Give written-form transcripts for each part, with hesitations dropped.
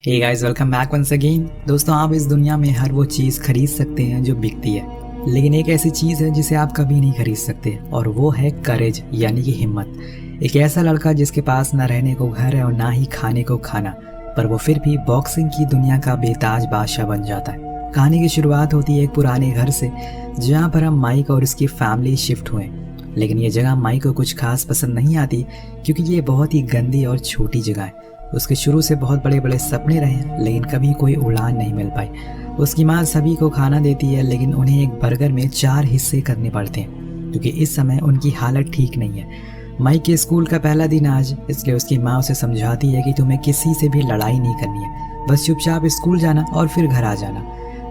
हे guys, welcome back once again. दोस्तों, आप इस दुनिया में हर वो चीज़ खरीद सकते हैं जो बिकती है, लेकिन एक ऐसी चीज़ है जिसे आप कभी नहीं खरीद सकते, और वो है करेज, यानी कि हिम्मत। एक ऐसा लड़का जिसके पास ना रहने को घर है और ना ही खाने को खाना, पर वो फिर भी बॉक्सिंग की दुनिया का बेताज बादशाह बन जाता है। कहानी की शुरुआत होती है एक पुराने घर से, जहाँ पर हम माइक और उसकी फैमिली शिफ्ट हुए। लेकिन ये जगह माइक को कुछ खास पसंद नहीं आती, क्योंकि ये बहुत ही गंदी और छोटी जगह है। उसके शुरू से बहुत बड़े बड़े सपने रहे, लेकिन कभी कोई उड़ान नहीं मिल पाई। उसकी माँ सभी को खाना देती है, लेकिन उन्हें एक बर्गर में 4 हिस्से करने पड़ते हैं, क्योंकि इस समय उनकी हालत ठीक नहीं है। माइक के स्कूल का पहला दिन आज, इसलिए उसकी माँ उसे समझाती है कि तुम्हें किसी से भी लड़ाई नहीं करनी है, बस चुपचाप स्कूल जाना और फिर घर आ जाना।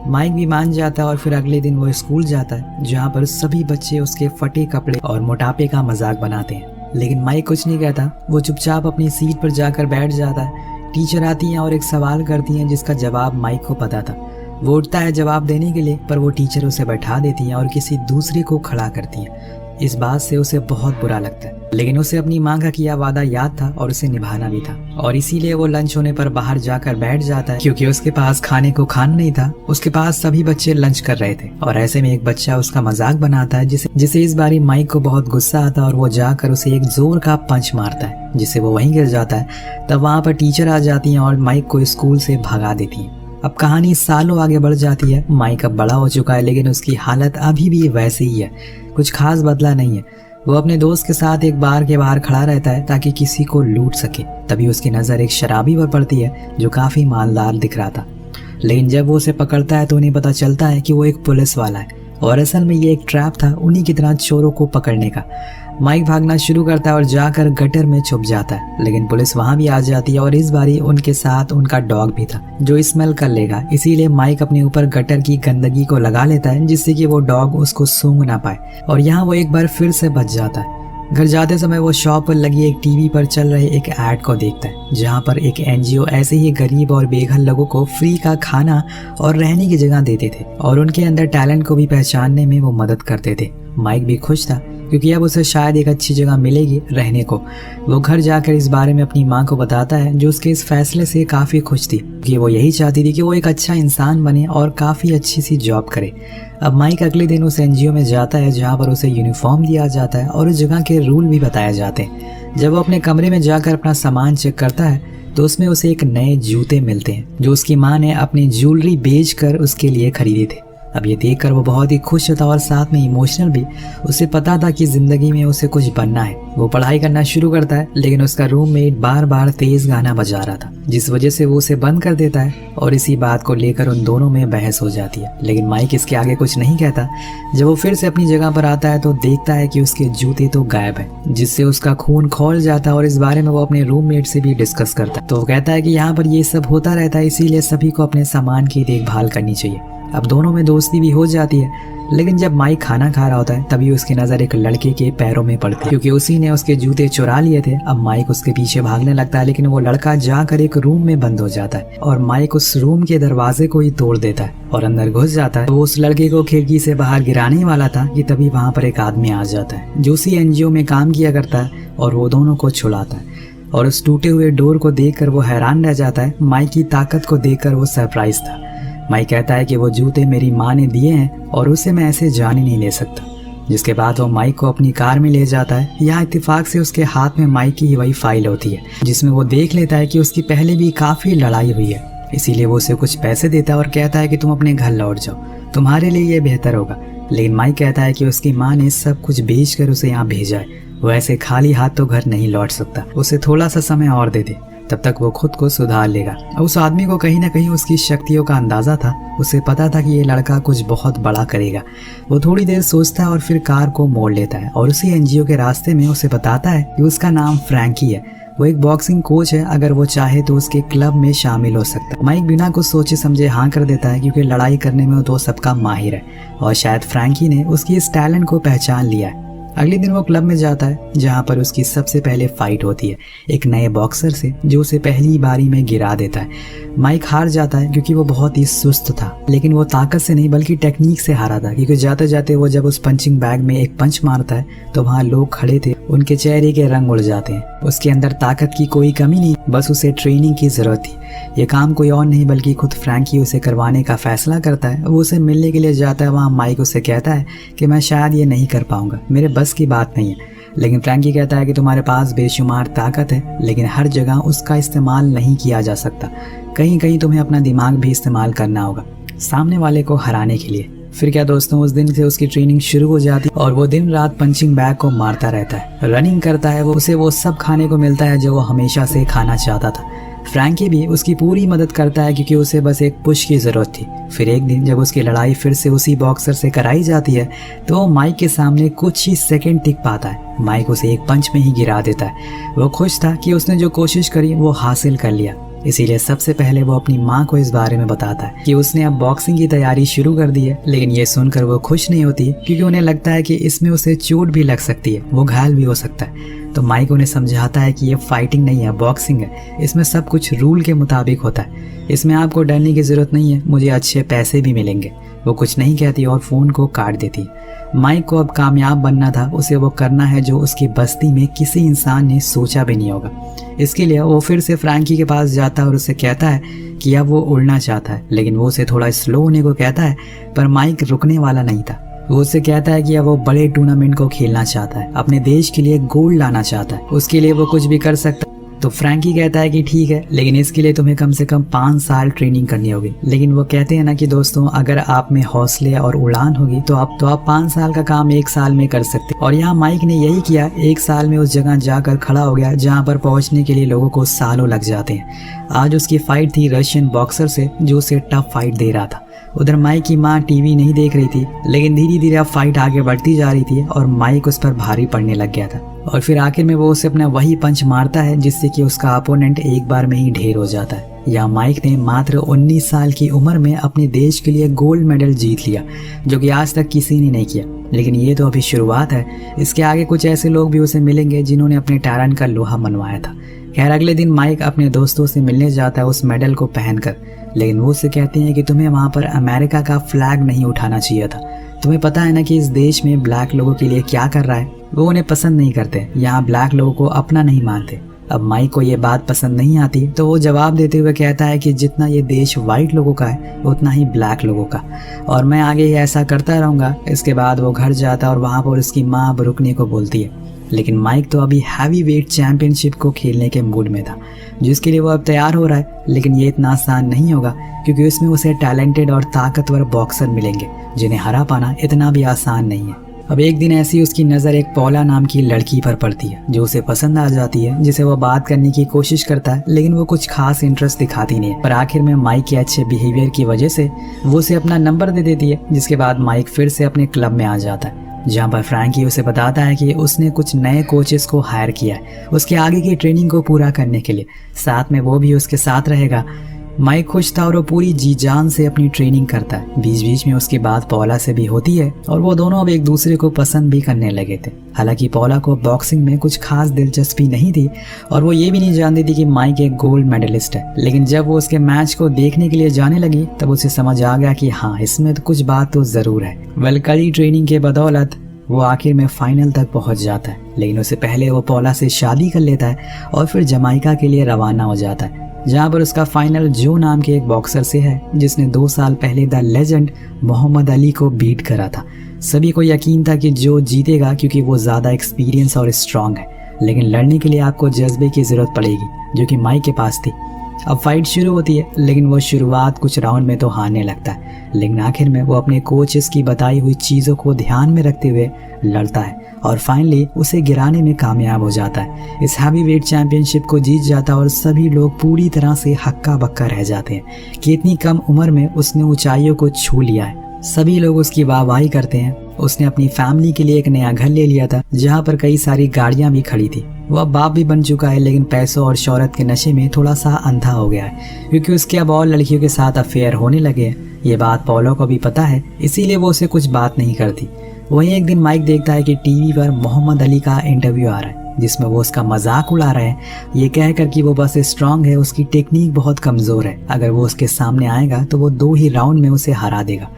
माइक भी मान जाता है और फिर अगले दिन वो स्कूल जाता है, जहाँ पर सभी बच्चे उसके फटे कपड़े और मोटापे का मजाक बनाते हैं। लेकिन माइक कुछ नहीं कहता, वो चुपचाप अपनी सीट पर जाकर बैठ जाता है। टीचर आती हैं और एक सवाल करती हैं जिसका जवाब माइक को पता था। वो उठता है जवाब देने के लिए, पर वो टीचर उसे बैठा देती हैं और किसी दूसरे को खड़ा करती हैं। इस बात से उसे बहुत बुरा लगता है, लेकिन उसे अपनी माँ का किया वादा याद था और उसे निभाना भी था, और इसीलिए वो लंच होने पर बाहर जाकर बैठ जाता है। क्योंकि उसके पास खाने को खाना नहीं था, उसके पास सभी बच्चे लंच कर रहे थे, और ऐसे में एक बच्चा उसका मजाक बनाता है, जिसे इस बारी माइक को बहुत गुस्सा आता है और वो जाकर उसे एक जोर का पंच मारता है, जिससे वो वहीं गिर जाता है। तब वहाँ पर टीचर आ जाती हैं और माइक को स्कूल से भगा देती हैं। अब कहानी सालों आगे बढ़ जाती है। माइक अब बड़ा हो चुका है, लेकिन उसकी हालत अभी भी वैसे ही है, कुछ खास बदला नहीं है। वो अपने दोस्त के साथ एक बार के बाहर खड़ा रहता है ताकि किसी को लूट सके। तभी उसकी नज़र एक शराबी पर पड़ती है जो काफ़ी मालदार दिख रहा था, लेकिन जब वो उसे पकड़ता है तो उन्हें पता चलता है कि वो एक पुलिस वाला है, और असल में ये एक ट्रैप था उन्हीं की तरह चोरों को पकड़ने का। माइक भागना शुरू करता है और जाकर गटर में छुप जाता है, लेकिन पुलिस वहां भी आ जाती है, और इस बारी उनके साथ उनका डॉग भी था जो स्मेल कर लेगा। इसीलिए माइक अपने ऊपर गटर की गंदगी को लगा लेता है, जिससे कि वो डॉग उसको सूंघ ना पाए, और यहाँ वो एक बार फिर से बच जाता है। घर जाते समय वो शॉप पर लगी एक टीवी पर चल रहे एक ऐड को देखता है, जहाँ पर एक एनजीओ ऐसे ही गरीब और बेघर लोगों को फ्री का खाना और रहने की जगह देते थे, और उनके अंदर टैलेंट को भी पहचानने में वो मदद करते थे। माइक भी खुश था, क्योंकि अब उसे शायद एक अच्छी जगह मिलेगी रहने को। वो घर जाकर इस बारे में अपनी माँ को बताता है, जो उसके इस फैसले से काफ़ी खुश थी, कि वो यही चाहती थी कि वो एक अच्छा इंसान बने और काफ़ी अच्छी सी जॉब करे। अब माइक अगले दिन उस एनजीओ में जाता है, जहाँ पर उसे यूनिफॉर्म दिया जाता है और उस जगह के रूल भी बताए जाते हैं। जब वो अपने कमरे में जाकर अपना सामान चेक करता है, तो उसमें उसे एक नए जूते मिलते हैं, जो उसकी माँ ने अपनी ज्वेलरी बेचकर उसके लिए खरीदे थे। अब ये देखकर वो बहुत ही खुश था और साथ में इमोशनल भी। उसे पता था कि जिंदगी में उसे कुछ बनना है। वो पढ़ाई करना शुरू करता है, लेकिन उसका रूममेट बार बार तेज गाना बजा रहा था, जिस वजह से वो उसे बंद कर देता है, और इसी बात को लेकर उन दोनों में बहस हो जाती है। लेकिन माइक इसके आगे कुछ नहीं कहता। जब वो फिर से अपनी जगह पर आता है तो देखता है कि उसके जूते तो गायब है, जिससे उसका खून खौल जाता है, और इस बारे में वो अपने रूममेट से भी डिस्कस करता है। तो वो कहता है कि यहाँ पर ये सब होता रहता है, इसीलिए सभी को अपने सामान की देखभाल करनी चाहिए। अब दोनों में दोस्ती भी हो जाती है। लेकिन जब माइक खाना खा रहा होता है, तभी उसकी नज़र एक लड़के के पैरों में पड़ती है, क्योंकि उसी ने उसके जूते चुरा लिए थे। अब माइक उसके पीछे भागने लगता है, लेकिन वो लड़का जाकर एक रूम में बंद हो जाता है, और माइक उस रूम के दरवाजे को ही तोड़ देता है और अंदर घुस जाता है। तो उस लड़के को खिड़की से बाहर गिराने वाला था कि तभी वहाँ पर एक आदमी आ जाता है, जो उसी एनजीओ में काम किया करता है, और वो दोनों को छुड़ाता है। और उस टूटे हुए डोर को देखकर वो हैरान रह जाता है। माइक की ताकत को देखकर वो सरप्राइज था। माइक कहता है कि वो जूते मेरी माँ ने दिए हैं और उसे मैं ऐसे जान ही नहीं ले सकता। जिसके बाद वो माइक को अपनी कार में ले जाता है। यहाँ इत्तेफाक से उसके हाथ में माइक की वही फाइल होती है, जिसमें वो देख लेता है कि उसकी पहले भी काफ़ी लड़ाई हुई है। इसीलिए वो उसे कुछ पैसे देता है और कहता है कि तुम अपने घर लौट जाओ, तुम्हारे लिए ये बेहतर होगा। लेकिन माइक कहता है कि उसकी माँ ने सब कुछ बेचकर उसे यहाँ भेजा है, वो ऐसे खाली हाथ तो घर नहीं लौट सकता, उसे थोड़ा सा समय और दे दे, तब तक वो खुद को सुधार लेगा। उस आदमी को कहीं ना कहीं उसकी शक्तियों का अंदाजा था। उसे पता था कि ये लड़का कुछ बहुत बड़ा करेगा। वो थोड़ी देर सोचता है और फिर कार को मोड़ लेता है, और उसी एनजीओ के रास्ते में उसे बताता है कि उसका नाम फ्रैंकी है। वो एक बॉक्सिंग कोच है, अगर वो चाहे तो उसके क्लब में शामिल हो सकता है। माइक बिना कुछ सोचे समझे हाँ कर देता है, क्योंकि लड़ाई करने में तो सबका माहिर है, और शायद फ्रैंकी ने उसकी इस टैलेंट को पहचान लिया है। अगले दिन वो क्लब में जाता है, जहाँ पर उसकी सबसे पहले फाइट होती है एक नए बॉक्सर से, जो उसे पहली बारी में गिरा देता है। माइक हार जाता है क्योंकि वो बहुत ही सुस्त था, लेकिन वो ताकत से नहीं बल्कि टेक्निक से हारा था। क्योंकि जाते जाते वो जब उस पंचिंग बैग में एक पंच मारता है, तो वहाँ लोग खड़े थे, उनके चेहरे के रंग उड़ जाते हैं। उसके अंदर ताकत की कोई कमी नहीं, बस उसे ट्रेनिंग की जरूरत थी। ये काम कोई और नहीं बल्कि खुद फ्रैंकी उसे करवाने का फैसला करता है। वो उसे मिलने के लिए जाता है। वहाँ माइक उसे कहता है कि मैं शायद ये नहीं कर पाऊंगा, मेरे बस की बात नहीं है। लेकिन फ्रैंकी कहता है कि तुम्हारे पास बेशुमार ताकत है, लेकिन हर जगह उसका इस्तेमाल नहीं किया जा सकता। कहीं कहीं तुम्हें अपना दिमाग भी इस्तेमाल करना होगा सामने वाले को हराने के लिए। फिर क्या दोस्तों, उस दिन से उसकी ट्रेनिंग शुरू हो जाती और वो दिन रात पंचिंग बैग को मारता रहता है, रनिंग करता है। उसे वो सब खाने को मिलता है जो वो हमेशा से खाना चाहता था। फ्रैंकी भी उसकी पूरी मदद करता है क्योंकि उसे बस एक पुश की ज़रूरत थी। फिर एक दिन जब उसकी लड़ाई फिर से उसी बॉक्सर से कराई जाती है तो वो माइक के सामने कुछ ही सेकंड टिक पाता है। माइक उसे एक पंच में ही गिरा देता है। वो खुश था कि उसने जो कोशिश करी वो हासिल कर लिया। इसीलिए सबसे पहले वो अपनी माँ को इस बारे में बताता है कि उसने अब बॉक्सिंग की तैयारी शुरू कर दी है। लेकिन ये सुनकर वो खुश नहीं होती क्योंकि उन्हें लगता है कि इसमें उसे चोट भी लग सकती है, वो घायल भी हो सकता है। तो माइक उन्हें समझाता है कि ये फाइटिंग नहीं है, बॉक्सिंग है। इसमें सब कुछ रूल के मुताबिक होता है, इसमें आपको डरने की ज़रूरत नहीं है, मुझे अच्छे पैसे भी मिलेंगे। वो कुछ नहीं कहती और फ़ोन को काट देती है। माइक को अब कामयाब बनना था, उसे वो करना है जो उसकी बस्ती में किसी इंसान ने सोचा भी नहीं होगा। इसके लिए वो फिर से फ्रैंकी के पास जाता है और उसे कहता है कि अब वो उड़ना चाहता है, लेकिन वो उसे थोड़ा स्लो होने को कहता है। पर माइक रुकने वाला नहीं था। वो उससे कहता है कि अब वो बड़े टूर्नामेंट को खेलना चाहता है, अपने देश के लिए गोल्ड लाना चाहता है, उसके लिए वो कुछ भी कर सकता है। तो फ्रैंकी कहता है कि ठीक है, लेकिन इसके लिए तुम्हें कम से कम 5 साल ट्रेनिंग करनी होगी। लेकिन वो कहते हैं ना कि दोस्तों, अगर आप में हौसले और उड़ान होगी तो आप 5 साल का काम 1 साल में कर सकते। और यहाँ माइक ने यही किया, 1 साल में उस जगह जाकर खड़ा हो गया जहाँ पर पहुँचने के लिए लोगों को सालों लग जाते हैं। आज उसकी फाइट थी रशियन बॉक्सर से जो उसे टफ फाइट दे रहा था। उधर माइक की माँ टीवी नहीं देख रही थी, लेकिन धीरे धीरे अब फाइट आगे बढ़ती जा रही थी और माइक उस पर भारी पड़ने लग गया था। और फिर आखिर में वो उसे अपना वही पंच मारता है जिससे कि उसका अपोनेंट एक बार में ही ढेर हो जाता है। या माइक ने मात्र 19 साल की उम्र में अपने देश के लिए गोल्ड मेडल जीत लिया, जो कि आज तक किसी ने नहीं किया। लेकिन ये तो अभी शुरुआत है, इसके आगे कुछ ऐसे लोग भी उसे मिलेंगे जिन्होंने अपने टैलेंट का लोहा मनवाया था। खैर अगले दिन माइक अपने दोस्तों से मिलने जाता है उस मेडल को पहनकर, लेकिन वो उससे कहते हैं कि तुम्हें वहाँ पर अमेरिका का फ्लैग नहीं उठाना चाहिए था। तुम्हें पता है ना कि इस देश में ब्लैक लोगों के लिए क्या कर रहा है, वो उन्हें पसंद नहीं करते, यहाँ ब्लैक लोगों को अपना नहीं मानते। अब माइक को ये बात पसंद नहीं आती तो वो जवाब देते हुए कहता है कि जितना ये देश वाइट लोगों का है उतना ही ब्लैक लोगों का, और मैं आगे ही ऐसा करता रहूँगा। इसके बाद वो घर जाता है और वहाँ पर उसकी माँ अब रुकने को बोलती है। लेकिन माइक तो अभी हैवी वेट चैंपियनशिप को खेलने के मूड में था, जिसके लिए वो अब तैयार हो रहा है। लेकिन ये इतना आसान नहीं होगा क्योंकि उसमें उसे टैलेंटेड और ताकतवर बॉक्सर मिलेंगे जिन्हें हरा पाना इतना भी आसान नहीं है। अब एक दिन ऐसी उसकी नज़र एक पौला नाम की लड़की पर पड़ती है जो उसे पसंद आ जाती है, जिसे वो बात करने की कोशिश करता है, लेकिन वो कुछ खास इंटरेस्ट दिखाती नहीं है। पर आखिर में माइक के अच्छे बिहेवियर की वजह से वो उसे अपना नंबर दे देती है, जिसके बाद माइक फिर से अपने क्लब में आ जाता है, जहाँ पर फ्रैंकी उसे बताता है कि उसने कुछ नए कोचेस को हायर किया है उसके आगे की ट्रेनिंग को पूरा करने के लिए, साथ में वो भी उसके साथ रहेगा। माइक खुश था और वो पूरी जी जान से अपनी ट्रेनिंग करता है। बीच बीच में उसकी बात पौला से भी होती है और वो दोनों अब एक दूसरे को पसंद भी करने लगे थे। हालांकि पौला को बॉक्सिंग में कुछ खास दिलचस्पी नहीं थी और वो ये भी नहीं जानती थी कि माइक एक गोल्ड मेडलिस्ट है। लेकिन जब वो उसके मैच को देखने के लिए जाने लगी तब उसे समझ आ गया कि हाँ, इसमें तो कुछ बात तो जरूर है। वेल, कड़ी ट्रेनिंग के बदौलत वो आखिर में फाइनल तक पहुंच जाता है, लेकिन उससे पहले वो पौला से शादी कर लेता है और फिर जमाइका के लिए रवाना हो जाता है, जहां पर उसका फाइनल जो नाम के एक बॉक्सर से है जिसने 2 साल पहले द लेजेंड मोहम्मद अली को बीट करा था। सभी को यकीन था कि जो जीतेगा क्योंकि वो ज़्यादा एक्सपीरियंस और स्ट्रांग है, लेकिन लड़ने के लिए आपको जज्बे की ज़रूरत पड़ेगी, जो कि माइक के पास थी। अब फाइट शुरू होती है, लेकिन वो शुरुआत कुछ राउंड में तो हारने लगता है, लेकिन आखिर में वो अपने कोचेस की बताई हुई चीज़ों को ध्यान में रखते हुए लड़ता है और फाइनली उसे गिराने में कामयाब हो जाता है। इस हैवी वेट चैंपियनशिप को जीत जाता है और सभी लोग पूरी तरह से हक्का बक्का रह जाते हैं कि इतनी कम उम्र में उसने ऊंचाइयों को छू लिया है। सभी लोग उसकी वाहवाही करते हैं। उसने अपनी फैमिली के लिए एक नया घर ले लिया था जहाँ पर कई सारी गाड़ियाँ भी खड़ी थी। वह बाप भी बन चुका है, लेकिन पैसों और शोहरत के नशे में थोड़ा सा अंधा हो गया है क्योंकि उसके अब और लड़कियों के साथ अफेयर होने लगे हैं। ये बात पौलो को भी पता है, इसीलिए वो उसे कुछ बात नहीं करती। वहीं एक दिन माइक देखता है कि टीवी पर मोहम्मद अली का इंटरव्यू आ रहा है। जिसमें वो उसका मजाक उड़ा रहे हैं, ये कहकर कि वो बस स्ट्रांग है, उसकी टेक्निक बहुत कमजोर है, अगर वो उसके सामने आएगा तो वो 2 ही राउंड में उसे हरा देगा।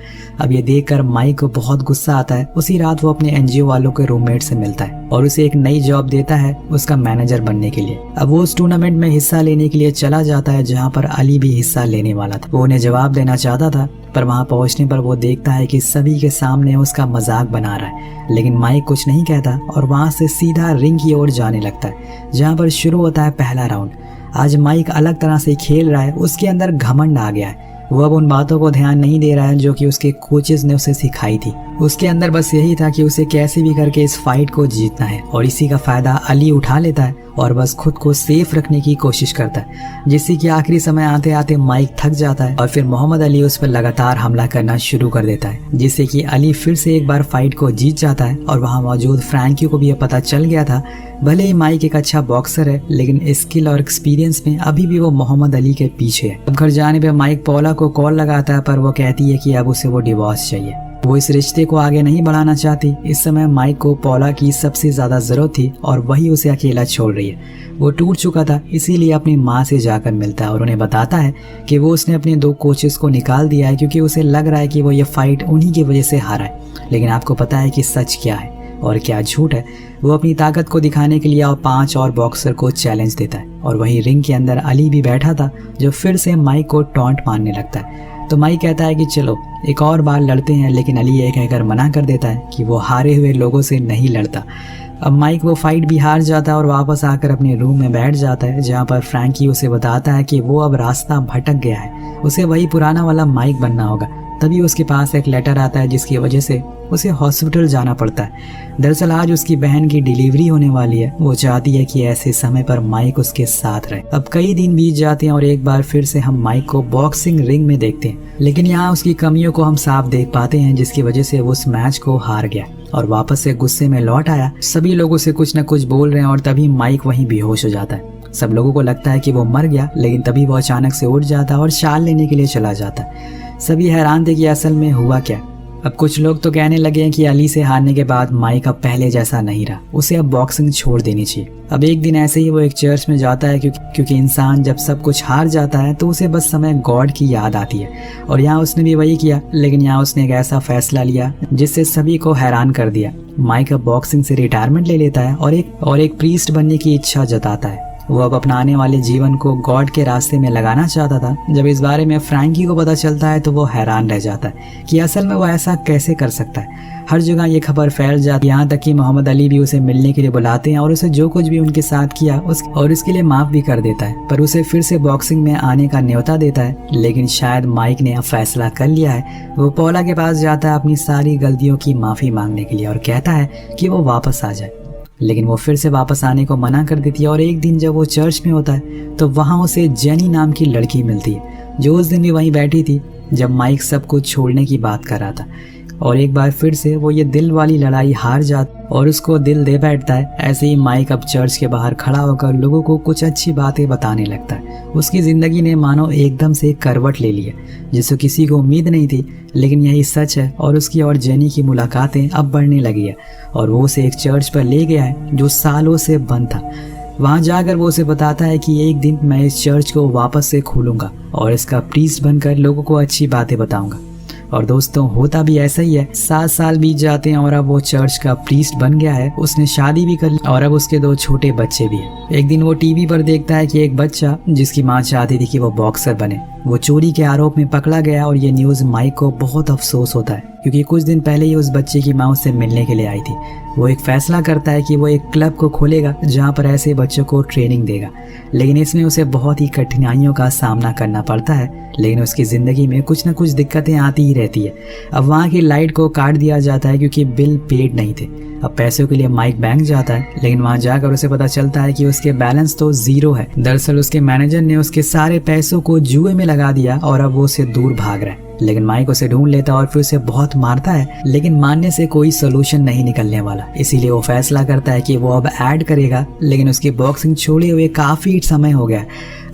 अब ये देखकर माइक को बहुत गुस्सा आता है। उसी रात वो अपने एनजीओ वालों के रूममेट से मिलता है और उसे एक नई जॉब देता है उसका मैनेजर बनने के लिए। अब वो उस टूर्नामेंट में हिस्सा लेने के लिए चला जाता है जहाँ पर अली भी हिस्सा लेने वाला था। वो उन्हें जवाब देना चाहता था, पर वहां पहुंचने पर वो देखता है कि सभी के सामने उसका मजाक बना रहा है, लेकिन माइक कुछ नहीं कहता और वहां से सीधा रिंग की ओर जाने लगता है जहां पर शुरू होता है पहला राउंड। आज माइक अलग तरह से खेल रहा है, उसके अंदर घमंड आ गया है। वो अब उन बातों को ध्यान नहीं दे रहा है जो कि उसके कोचेस ने उसे सिखाई थी। उसके अंदर बस यही था कि उसे कैसे भी करके इस फाइट को जीतना है और इसी का फायदा अली उठा लेता है और बस खुद को सेफ रखने की कोशिश करता है, जिससे कि आखिरी समय आते आते माइक थक जाता है और फिर मोहम्मद अली उस पर लगातार हमला करना शुरू कर देता है, जिससे कि अली फिर से एक बार फाइट को जीत जाता है। और वहां मौजूद फ्रैंकी को भी यह पता चल गया था, भले ही माइक एक अच्छा बॉक्सर है लेकिन स्किल और एक्सपीरियंस में अभी भी वो मोहम्मद अली के पीछे है। अब घर जाने पे माइक पौला को कॉल लगाता है, पर वो कहती है कि अब उसे वो डिवोर्स चाहिए, वो इस रिश्ते को आगे नहीं बढ़ाना चाहती। इस समय माइक को पौला की सबसे ज्यादा जरूरत थी और वही उसे अकेला छोड़ रही है। वो टूट चुका था, इसीलिए अपनी माँ से जाकर मिलता है और उन्हें बताता है कि वो उसने अपने 2 कोचेस को निकाल दिया है क्योंकि उसे लग रहा है कि वो ये फाइट उन्हीं की वजह से हारा है। लेकिन आपको पता है कि सच क्या है और क्या झूठ है। वो अपनी ताकत को दिखाने के लिए और 5 और बॉक्सर को चैलेंज देता है और वहीं रिंग के अंदर अली भी बैठा था जो फिर से माइक को टॉन्ट मारने लगता है। तो माइक कहता है कि चलो एक और बार लड़ते हैं, लेकिन अली ये कहकर मना कर देता है कि वो हारे हुए लोगों से नहीं लड़ता। अब माइक वो फाइट भी हार जाता है और वापस आकर अपने रूम में बैठ जाता है जहाँ पर फ्रैंकी उसे बताता है कि वो अब रास्ता भटक गया है, उसे वही पुराना वाला माइक बनना होगा। तभी उसके पास एक लेटर आता है जिसकी वजह से उसे हॉस्पिटल जाना पड़ता है। दरअसल आज उसकी बहन की डिलीवरी होने वाली है। वो चाहती है कि ऐसे समय पर माइक उसके साथ रहे। अब कई दिन बीत जाते हैं और एक बार फिर से हम माइक को बॉक्सिंग रिंग में देखते हैं, लेकिन यहाँ उसकी कमियों को हम साफ देख पाते हैं जिसकी वजह से वो उस मैच को हार गया और वापस से गुस्से में लौट आया। सभी लोगों से कुछ न कुछ बोल रहे हैं और तभी माइक वहीं बेहोश हो जाता है। सब लोगों को लगता है कि वो मर गया, लेकिन तभी वो अचानक से उठ जाता है और शाल लेने के लिए चला जाता है। सभी हैरान थे कि असल में हुआ क्या। अब कुछ लोग तो कहने लगे हैं कि अली से हारने के बाद माइक अब पहले जैसा नहीं रहा, उसे अब बॉक्सिंग छोड़ देनी चाहिए। अब एक दिन ऐसे ही वो एक चर्च में जाता है क्योंकि इंसान जब सब कुछ हार जाता है तो उसे बस समय गॉड की याद आती है और यहाँ उसने भी वही किया। लेकिन यहाँ उसने एक ऐसा फैसला लिया जिससे सभी को हैरान कर दिया। माइक अब बॉक्सिंग से रिटायरमेंट ले लेता है और एक प्रीस्ट बनने की इच्छा जताता है। वो अब अपना आने वाले जीवन को गॉड के रास्ते में लगाना चाहता था। जब इस बारे में फ्रैंकी को पता चलता है तो वो हैरान रह जाता है कि असल में वो ऐसा कैसे कर सकता है। हर जगह ये खबर फैल जाती है, यहाँ तक कि मोहम्मद अली भी उसे मिलने के लिए बुलाते हैं और उसे जो कुछ भी उनके साथ किया और उसके लिए माफ भी कर देता है, पर उसे फिर से बॉक्सिंग में आने का न्योता देता है। लेकिन शायद माइक ने अब फैसला कर लिया है। वो पौला के पास जाता है अपनी सारी गलतियों की माफी मांगने के लिए और कहता है कि वो वापस आ जाए, लेकिन वो फिर से वापस आने को मना कर देती है। और एक दिन जब वो चर्च में होता है तो वहां उसे जेनी नाम की लड़की मिलती है जो उस दिन भी वहीं बैठी थी जब माइक सब कुछ छोड़ने की बात कर रहा था। और एक बार फिर से वो ये दिल वाली लड़ाई हार जाता और उसको दिल दे बैठता है। ऐसे ही माइक अब चर्च के बाहर खड़ा होकर लोगों को कुछ अच्छी बातें बताने लगता है। उसकी जिंदगी ने मानो एकदम से करवट ले ली है जिसे किसी को उम्मीद नहीं थी, लेकिन यही सच है। और उसकी और जेनी की मुलाकातें अब बढ़ने लगी है और वो उसे एक चर्च पर ले गया है जो सालों से बंद था। वहां जाकर वो उसे बताता है कि एक दिन मैं इस चर्च को वापस से खोलूंगा और इसका प्रीस्ट बनकर लोगों को अच्छी बातें बताऊंगा। और दोस्तों होता भी ऐसा ही है। 7 साल बीत जाते हैं और अब वो चर्च का प्रीस्ट बन गया है। उसने शादी भी कर ली और अब उसके 2 छोटे बच्चे भी हैं। एक दिन वो टीवी पर देखता है कि एक बच्चा जिसकी माँ चाहती थी कि वो बॉक्सर बने, वो चोरी के आरोप में पकड़ा गया। और ये न्यूज माइक को बहुत अफसोस होता है क्योंकि कुछ दिन पहले ही उस बच्चे की माँ उससे मिलने के लिए आई थी। वो एक फैसला करता है कि वो एक क्लब को खोलेगा जहाँ पर ऐसे बच्चों को ट्रेनिंग देगा, लेकिन इसमें उसे बहुत ही कठिनाइयों का सामना करना पड़ता है। लेकिन उसकी जिंदगी में कुछ न कुछ दिक्कतें आती ही रहती है। अब वहाँ की लाइट को काट दिया जाता है क्योंकि बिल पेड नहीं थे। अब पैसों के लिए माइक बैंक जाता है, लेकिन वहां जाकर उसे पता चलता है कि उसके बैलेंस तो 0 है। दरअसल उसके मैनेजर ने उसके सारे पैसों को जुए में लगा दिया और अब वो उससे दूर भाग रहा है। लेकिन माइक उसे ढूंढ लेता है और फिर उसे बहुत मारता है, लेकिन मारने से कोई सोल्यूशन नहीं निकलने वाला। इसीलिए वो फैसला करता है कि वो अब ऐड करेगा। लेकिन उसकी बॉक्सिंग छोड़े हुए काफी समय हो गया,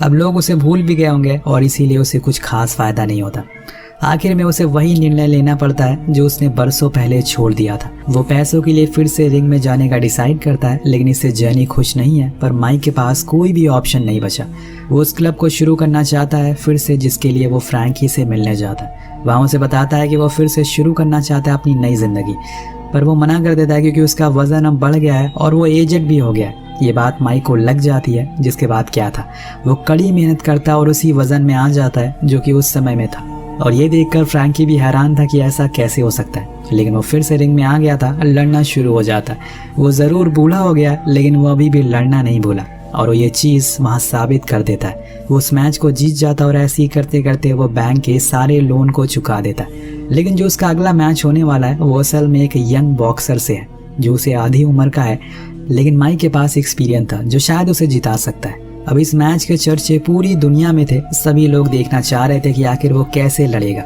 अब लोग उसे भूल भी गए होंगे और इसीलिए उसे कुछ खास फायदा नहीं होता। आखिर में उसे वही निर्णय लेना पड़ता है जो उसने बरसों पहले छोड़ दिया था। वो पैसों के लिए फिर से रिंग में जाने का डिसाइड करता है, लेकिन इससे जेनी खुश नहीं है। पर माइक के पास कोई भी ऑप्शन नहीं बचा। वो उस क्लब को शुरू करना चाहता है फिर से, जिसके लिए वो फ्रैंकी से मिलने जाता है। वहाँ उसे बताता है कि वो फिर से शुरू करना चाहता है अपनी नई जिंदगी, पर वो मना कर देता है क्योंकि उसका वजन अब बढ़ गया है और वो एजेड भी हो गया है। ये बात माइक को लग जाती है, जिसके बाद क्या था, वो कड़ी मेहनत करता है और उसी वजन में आ जाता है जो कि उस समय में था। और ये देखकर फ्रैंकी भी हैरान था कि ऐसा कैसे हो सकता है, लेकिन वो फिर से रिंग में आ गया था, लड़ना शुरू हो जाता है। वो जरूर बूढ़ा हो गया, लेकिन वो अभी भी लड़ना नहीं भूला और वो ये चीज वहाँ साबित कर देता है। वो उस मैच को जीत जाता और ऐसे ही करते करते वो बैंक के सारे लोन को चुका देता है। लेकिन जो उसका अगला मैच होने वाला है वो असल में एक यंग बॉक्सर से है जो उसे आधी उम्र का है, लेकिन माइक के पास एक्सपीरियंस था जो शायद उसे जिता सकता है। अब इस मैच के चर्चे पूरी दुनिया में थे, सभी लोग देखना चाह रहे थे कि आखिर वो कैसे लड़ेगा।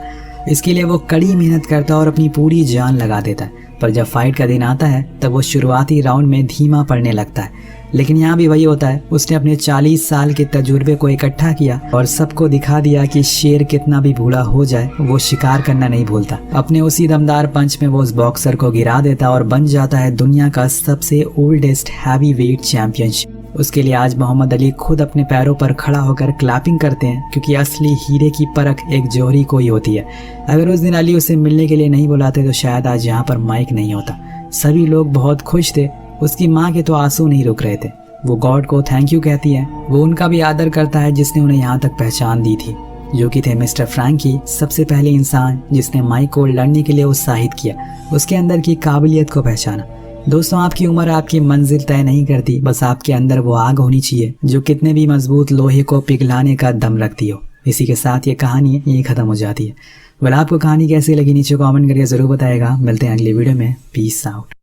इसके लिए वो कड़ी मेहनत करता और अपनी पूरी जान लगा देता है। पर जब फाइट का दिन आता है तब वो शुरुआती राउंड में धीमा पड़ने लगता है। लेकिन यहाँ भी वही होता है, उसने अपने 40 साल के तजुर्बे को इकट्ठा किया और सबको दिखा दिया कि शेर कितना भी बूढ़ा हो जाए वो शिकार करना नहीं भूलता। अपने उसी दमदार पंच में वो उस बॉक्सर को गिरा देता और बन जाता है दुनिया का सबसे ओल्डेस्ट हैवी वेट चैंपियनशिप। उसके लिए आज मोहम्मद अली खुद अपने पैरों पर खड़ा होकर क्लैपिंग करते हैं, क्योंकि असली हीरे की परख एक जौहरी को ही होती है। अगर उस दिन अली उसे मिलने के लिए नहीं बुलाते तो शायद आज यहाँ पर माइक नहीं होता। सभी लोग बहुत खुश थे। उसकी माँ के तो आंसू नहीं रुक रहे थे। वो गॉड को थैंक यू कहती है। वो उनका भी आदर करता है जिसने उन्हें यहाँ तक पहचान दी थी, जो कि थे मिस्टर फ्रैंकी, सबसे पहले इंसान जिसने माइक को लड़ने के लिए उत्साहित किया, उसके अंदर की काबिलियत को पहचाना। दोस्तों, आपकी उम्र आपकी मंजिल तय नहीं करती, बस आपके अंदर वो आग होनी चाहिए जो कितने भी मजबूत लोहे को पिघलाने का दम रखती हो। इसी के साथ ये कहानी यही खत्म हो जाती है। वेल, आपको कहानी कैसी लगी नीचे कमेंट करके जरूर बताएगा। मिलते हैं अगली वीडियो में। Peace out.